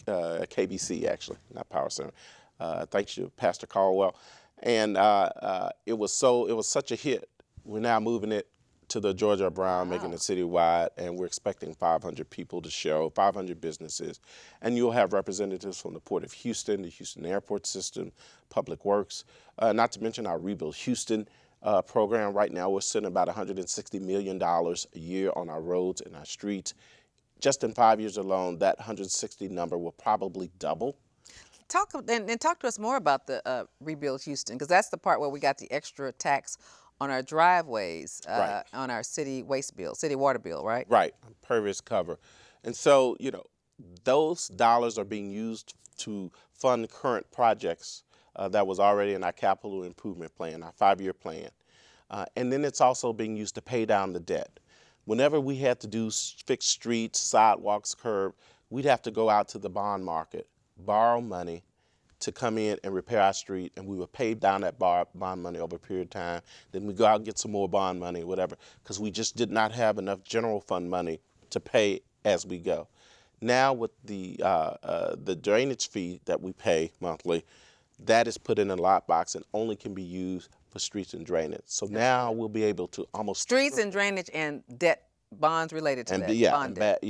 KBC, actually, not Power Center. Thanks to Pastor Caldwell. And it was such a hit. We're now moving it to the Georgia Brown, making it citywide, and we're expecting 500 people to show, 500 businesses. And you'll have representatives from the Port of Houston, the Houston Airport System, Public Works, not to mention our Rebuild Houston program. Right now, we're spending about $160 million a year on our roads and our streets. Just in 5 years alone, that 160 number will probably double. Talk to us more about the Rebuild Houston, because that's the part where we got the extra tax on our driveways, Right. on our city water bill, right? Right, impervious cover. And so, those dollars are being used to fund current projects that was already in our capital improvement plan, our 5-year plan. And then it's also being used to pay down the debt. Whenever we had to do fix streets, sidewalks, curb, we'd have to go out to the bond market, borrow money to come in and repair our street, and we would pay down that bond money over a period of time. Then we go out and get some more bond money, whatever, because we just did not have enough general fund money to pay as we go. Now with the drainage fee that we pay monthly, that is put in a lockbox and only can be used for streets and drainage. So now we'll be able to almost Streets and drainage and debt bonds related to that. Bond debt.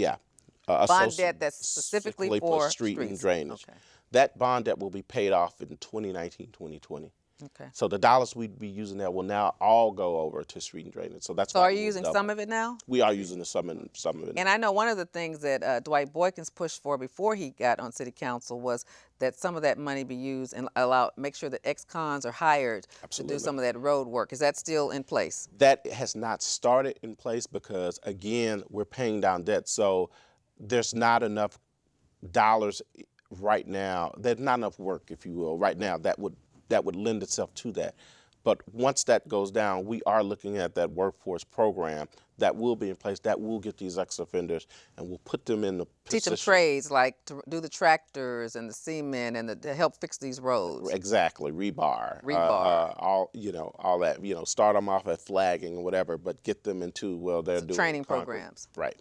Bond debt that's specifically for street streets. and drainage. Okay. That bond debt will be paid off in 2019, 2020. Okay. So the dollars we'd be using there will now all go over to street and drainage. So that's So why are you using some of it now? We are using some of it. And I know one of the things that Dwight Boykins pushed for before he got on city council was that some of that money be used and make sure that ex-cons are hired to do some of that road work. Is that still in place? That has not started in place because, again, we're paying down debt. So there's not enough dollars right now. There's not enough work, if you will, right now that would lend itself to that. But once that goes down, we are looking at that workforce program that will be in place, that will get these ex-offenders, and we'll put them in the position. Teach them trades, like to do the tractors and the cement and to help fix these roads. Exactly, rebar. All that. Start them off at flagging or whatever, but get them into they're doing training concrete. programs. Right.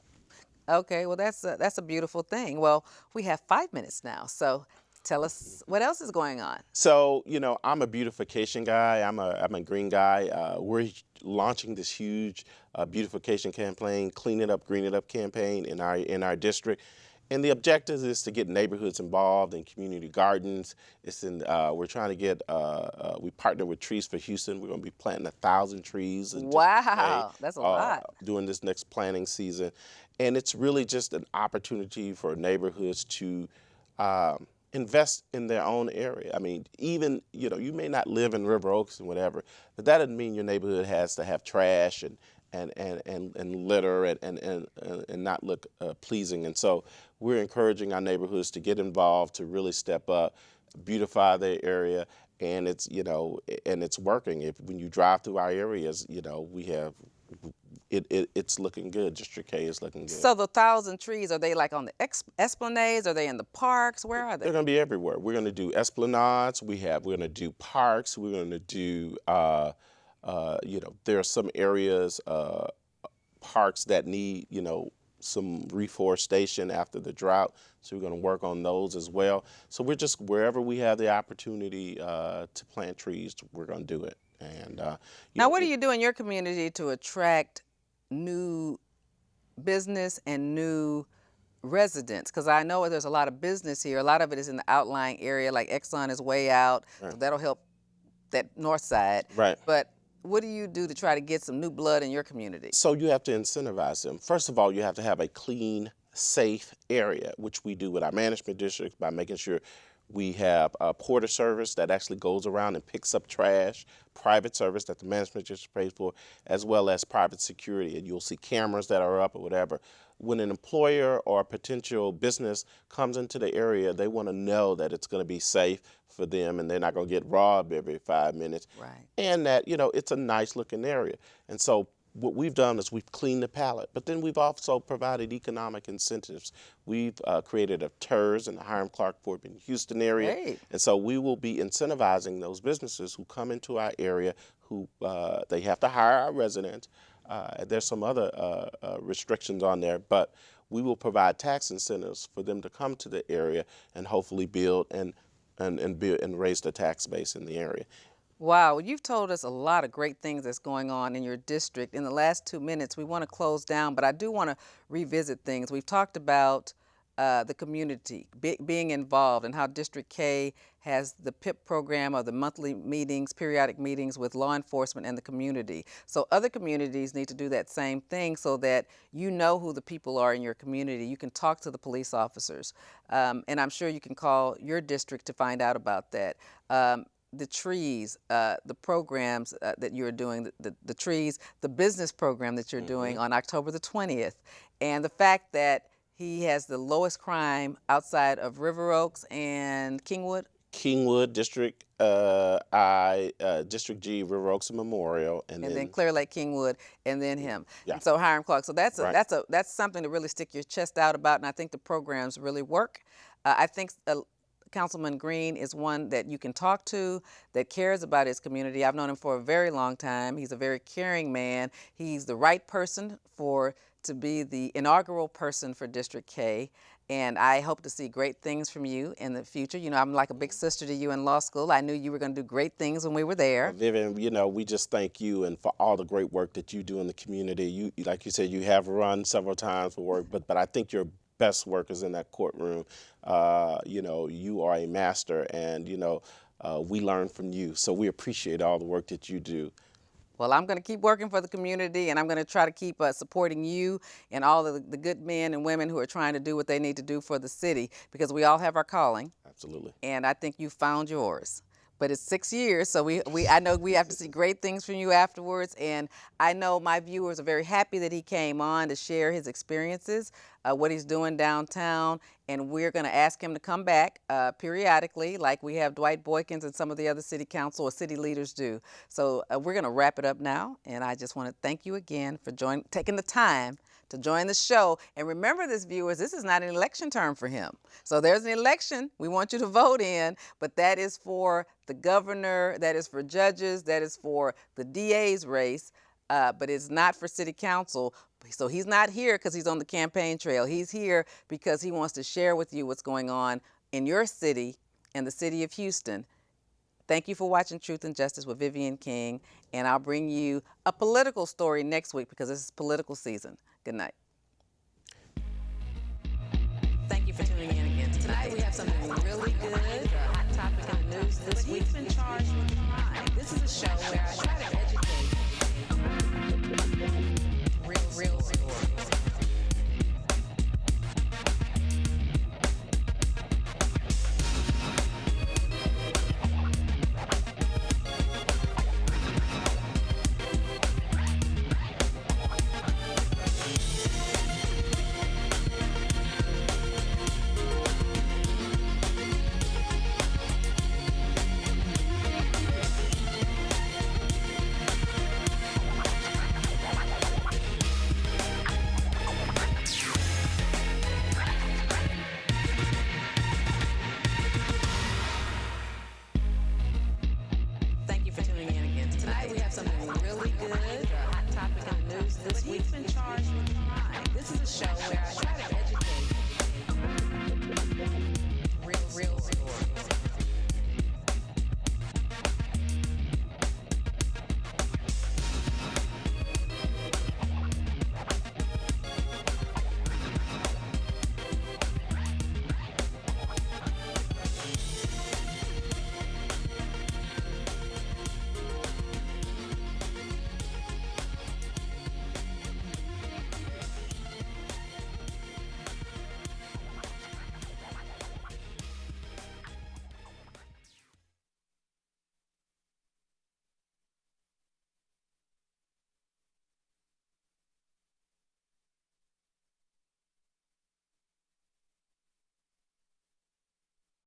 Okay, well that's a beautiful thing. Well, we have 5 minutes now, so tell us what else is going on. So, I'm a beautification guy. I'm a green guy. We're launching this huge beautification campaign, Clean It Up, Green It Up campaign in our district. And the objective is to get neighborhoods involved in community gardens. We're trying to get, we partner with Trees for Houston. We're going to be planting 1,000 trees. Wow, that's a lot. During this next planting season. And it's really just an opportunity for neighborhoods to invest in their own area. I mean, even, you may not live in River Oaks and whatever, but that doesn't mean your neighborhood has to have trash and litter and not look pleasing. And so we're encouraging our neighborhoods to get involved, to really step up, beautify their area, and it's and it's working. If when you drive through our areas, we have it's looking good. District K is looking good. So the 1,000 trees, are they like on the esplanades? Are they in the parks? Where are they? They're going to be everywhere. We're going to do esplanades. We're going to do parks. We're going to do there are some areas, parks that need some reforestation after the drought. So we're going to work on those as well. So we're just wherever we have the opportunity to plant trees, we're going to do it. And now, what do you do in your community to attract new business and new residents? Because I know there's a lot of business here. A lot of it is in the outlying area, like Exxon is way out. Right. So that'll help that north side. Right. But what do you do to try to get some new blood in your community? So you have to incentivize them. First of all, you have to have a clean, safe area, which we do with our management districts by making sure we have a porter service that actually goes around and picks up trash, private service that the management district pays for, as well as private security. And you'll see cameras that are up or whatever. When an employer or a potential business comes into the area, they want to know that it's going to be safe for them and they're not going to get robbed every 5 minutes. Right. And that, it's a nice looking area. And so what we've done is we've cleaned the palette, but then we've also provided economic incentives. We've created a TERS in the Hiram Clark Fort Bend Houston area. Great. And so we will be incentivizing those businesses who come into our area who they have to hire our residents. There's some other restrictions on there, but we will provide tax incentives for them to come to the area and hopefully build and raise the tax base in the area. Wow, you've told us a lot of great things that's going on in your district. In the last 2 minutes, we want to close down, but I do want to revisit things. We've talked about the community being involved and how District K has the PIP program or the monthly meetings, periodic meetings with law enforcement and the community. So other communities need to do that same thing so that you know who the people are in your community. You can talk to the police officers, and I'm sure you can call your district to find out about that. The trees, the programs that you're doing, the trees, the business program that you're doing on October the 20th, and the fact that he has the lowest crime outside of River Oaks and Kingwood. Kingwood, District District G, River Oaks and Memorial, and then Clear Lake, Kingwood, and then him. Yeah. And so Hiram Clark. So that's Right. that's something to really stick your chest out about, and I think the programs really work. I think Councilman Green is one that you can talk to that cares about his community. I've known him for a very long time. He's a very caring man. He's the right person to be the inaugural person for District K. And I hope to see great things from you in the future. I'm like a big sister to you in law school. I knew you were going to do great things when we were there. Vivian, we just thank you and for all the great work that you do in the community. You, like you said, you have run several times for work, but I think your best work is in that courtroom. You are a master, and we learn from you. So we appreciate all the work that you do. Well, I'm going to keep working for the community, and I'm going to try to keep supporting you and all of the good men and women who are trying to do what they need to do for the city, because we all have our calling. Absolutely. And I think you found yours. But it's 6 years, so I know we have to see great things from you afterwards. And I know my viewers are very happy that he came on to share his experiences, what he's doing downtown. And we're going to ask him to come back periodically, like we have Dwight Boykins and some of the other city council or city leaders do. So we're going to wrap it up now. And I just want to thank you again for taking the time to join the show. And remember this, viewers, this is not an election term for him. So there's an election we want you to vote in, but that is for the governor, that is for judges, that is for the DA's race, but it's not for city council. So he's not here because he's on the campaign trail. He's here because he wants to share with you what's going on in your city and the city of Houston. Thank you for watching Truth and Justice with Vivian King, and I'll bring you a political story next week because this is political season. Good night. Thank you for tuning in again. Tonight we have something really good, a hot topic in the news this week. He's been charged with crime. This is a show where I try to educate real stories. to the show.